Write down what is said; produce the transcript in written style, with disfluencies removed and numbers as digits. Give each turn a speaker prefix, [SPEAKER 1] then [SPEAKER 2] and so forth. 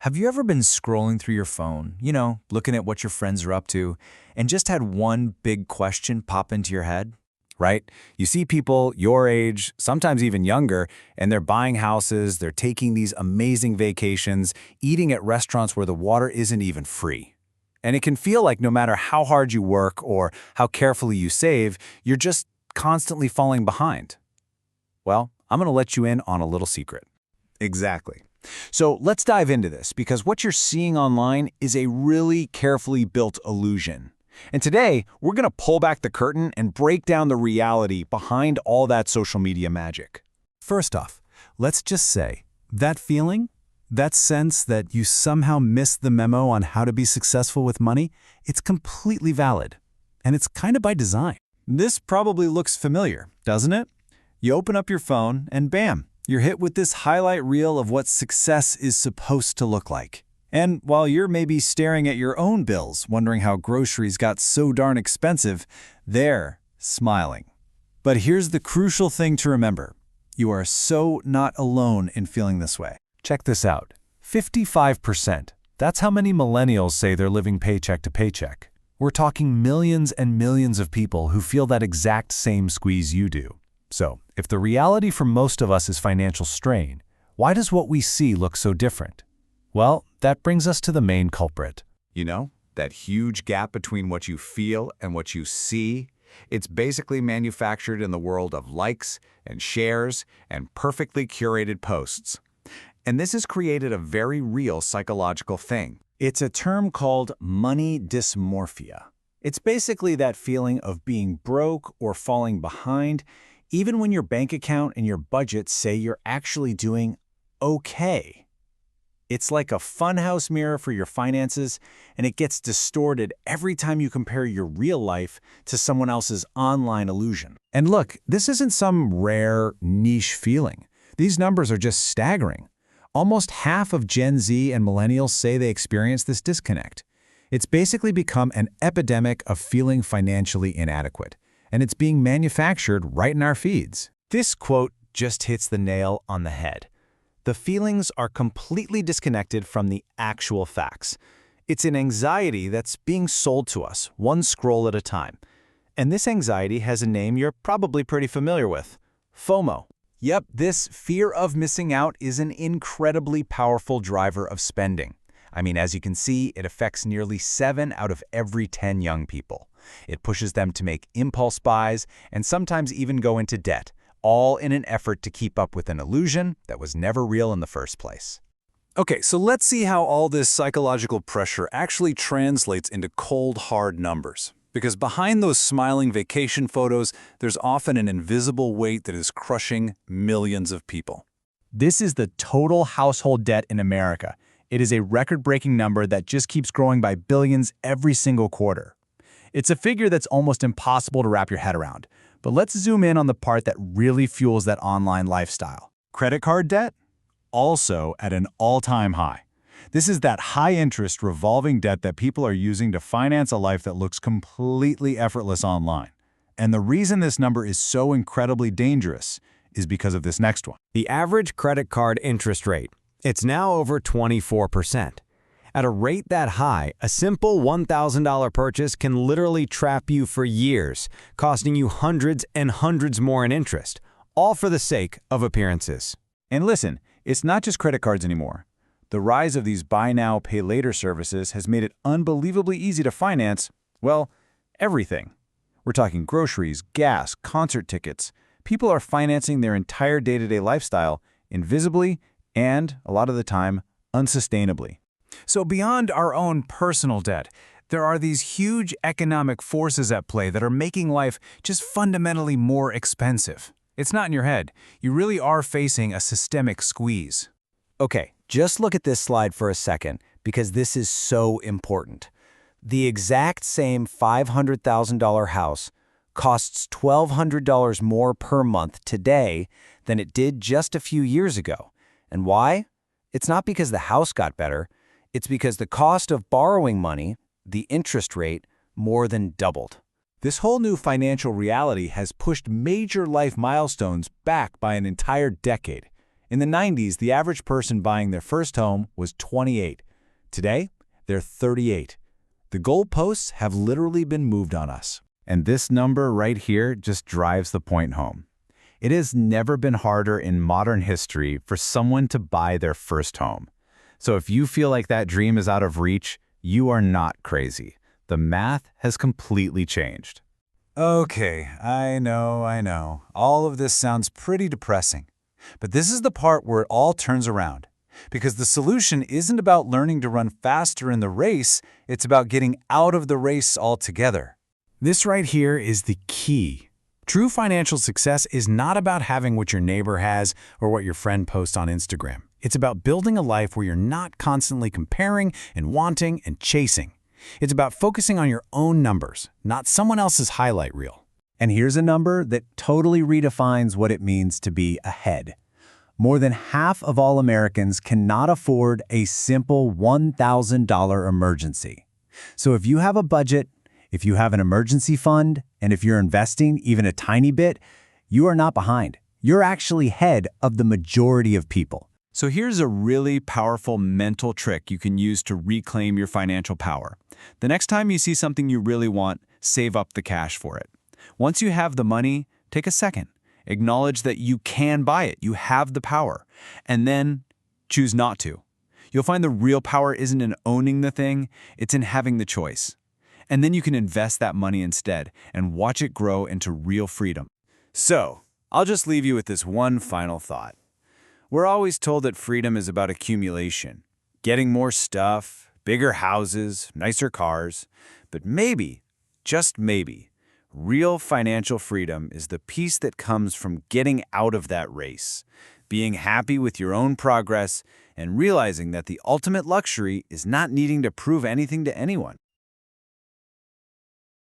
[SPEAKER 1] Have you ever been scrolling through your phone, looking at what your friends are up to, and just had one big question pop into your head? Right? You see people your age, sometimes even younger, and they're buying houses, they're taking these amazing vacations, eating at restaurants where the water isn't even free. And it can feel like no matter how hard you work or how carefully you save, you're just constantly falling behind. Well, I'm going to let you in on a little secret. Exactly. So let's dive into this, because what you're seeing online is a really carefully built illusion. And today, we're going to pull back the curtain and break down the reality behind all that social media magic. First off, let's just say, that feeling, that sense that you somehow missed the memo on how to be successful with money, it's completely valid. And it's kind of by design. This probably looks familiar, doesn't it? You open up your phone and bam, you're hit with this highlight reel of what success is supposed to look like. And while you're maybe staring at your own bills, wondering how groceries got so darn expensive, they're smiling. But here's the crucial thing to remember. You are so not alone in feeling this way. Check this out. 55%. That's how many millennials say they're living paycheck to paycheck. We're talking millions and millions of people who feel that exact same squeeze you do. So, if the reality for most of us is financial strain, why does what we see look so different? Well, that brings us to the main culprit. You know, that huge gap between what you feel and what you see? It's basically manufactured in the world of likes and shares and perfectly curated posts. And this has created a very real psychological thing. It's a term called money dysmorphia. It's basically that feeling of being broke or falling behind, even when your bank account and your budget say you're actually doing okay. It's like a funhouse mirror for your finances, and it gets distorted every time you compare your real life to someone else's online illusion. And look, this isn't some rare, niche feeling. These numbers are just staggering. Almost half of Gen Z and millennials say they experience this disconnect. It's basically become an epidemic of feeling financially inadequate, and it's being manufactured right in our feeds. This quote just hits the nail on the head. The feelings are completely disconnected from the actual facts. It's an anxiety that's being sold to us, one scroll at a time. And this anxiety has a name you're probably pretty familiar with: FOMO. Yep, this fear of missing out is an incredibly powerful driver of spending. I mean, as you can see, it affects nearly 7 out of every 10 young people. It pushes them to make impulse buys and sometimes even go into debt, all in an effort to keep up with an illusion that was never real in the first place. Okay, so let's see how all this psychological pressure actually translates into cold, hard numbers. Because behind those smiling vacation photos, there's often an invisible weight that is crushing millions of people. This is the total household debt in America. It is a record-breaking number that just keeps growing by billions every single quarter. It's a figure that's almost impossible to wrap your head around. But let's zoom in on the part that really fuels that online lifestyle. Credit card debt? Also at an all-time high. This is that high-interest revolving debt that people are using to finance a life that looks completely effortless online. And the reason this number is so incredibly dangerous is because of this next one.
[SPEAKER 2] The average credit card interest rate. It's now over 24%. At a rate that high, a simple $1,000 purchase can literally trap you for years, costing you hundreds and hundreds more in interest, all for the sake of appearances.
[SPEAKER 1] And listen, it's not just credit cards anymore. The rise of these buy now, pay later services has made it unbelievably easy to finance, well, everything. We're talking groceries, gas, concert tickets. People are financing their entire day-to-day lifestyle invisibly and, a lot of the time, unsustainably. So beyond our own personal debt, there are these huge economic forces at play that are making life just fundamentally more expensive. It's not in your head. You really are facing a systemic squeeze.
[SPEAKER 2] Okay, just look at this slide for a second, because this is so important. The exact same $500,000 house costs $1,200 more per month today than it did just a few years ago. And why? It's not because the house got better. It's because the cost of borrowing money, the interest rate, more than doubled. This whole new financial reality has pushed major life milestones back by an entire decade.
[SPEAKER 1] In the 90s, the average person buying their first home was 28. Today, they're 38. The goalposts have literally been moved on us. And this number right here just drives the point home. It has never been harder in modern history for someone to buy their first home. So if you feel like that dream is out of reach, you are not crazy. The math has completely changed. Okay, I know. All of this sounds pretty depressing. But this is the part where it all turns around. Because the solution isn't about learning to run faster in the race, it's about getting out of the race altogether. This right here is the key. True financial success is not about having what your neighbor has or what your friend posts on Instagram. It's about building a life where you're not constantly comparing and wanting and chasing. It's about focusing on your own numbers, not someone else's highlight reel.
[SPEAKER 2] And here's a number that totally redefines what it means to be ahead. More than half of all Americans cannot afford a simple $1,000 emergency. So if you have a budget, if you have an emergency fund, and if you're investing even a tiny bit, you are not behind. You're actually ahead of the majority of people.
[SPEAKER 1] So here's a really powerful mental trick you can use to reclaim your financial power. The next time you see something you really want, save up the cash for it. Once you have the money, take a second. Acknowledge that you can buy it, you have the power, and then choose not to. You'll find the real power isn't in owning the thing, it's in having the choice. And then you can invest that money instead and watch it grow into real freedom. So, I'll just leave you with this one final thought. We're always told that freedom is about accumulation, getting more stuff, bigger houses, nicer cars, but maybe, just maybe, real financial freedom is the peace that comes from getting out of that race, being happy with your own progress, and realizing that the ultimate luxury is not needing to prove anything to anyone.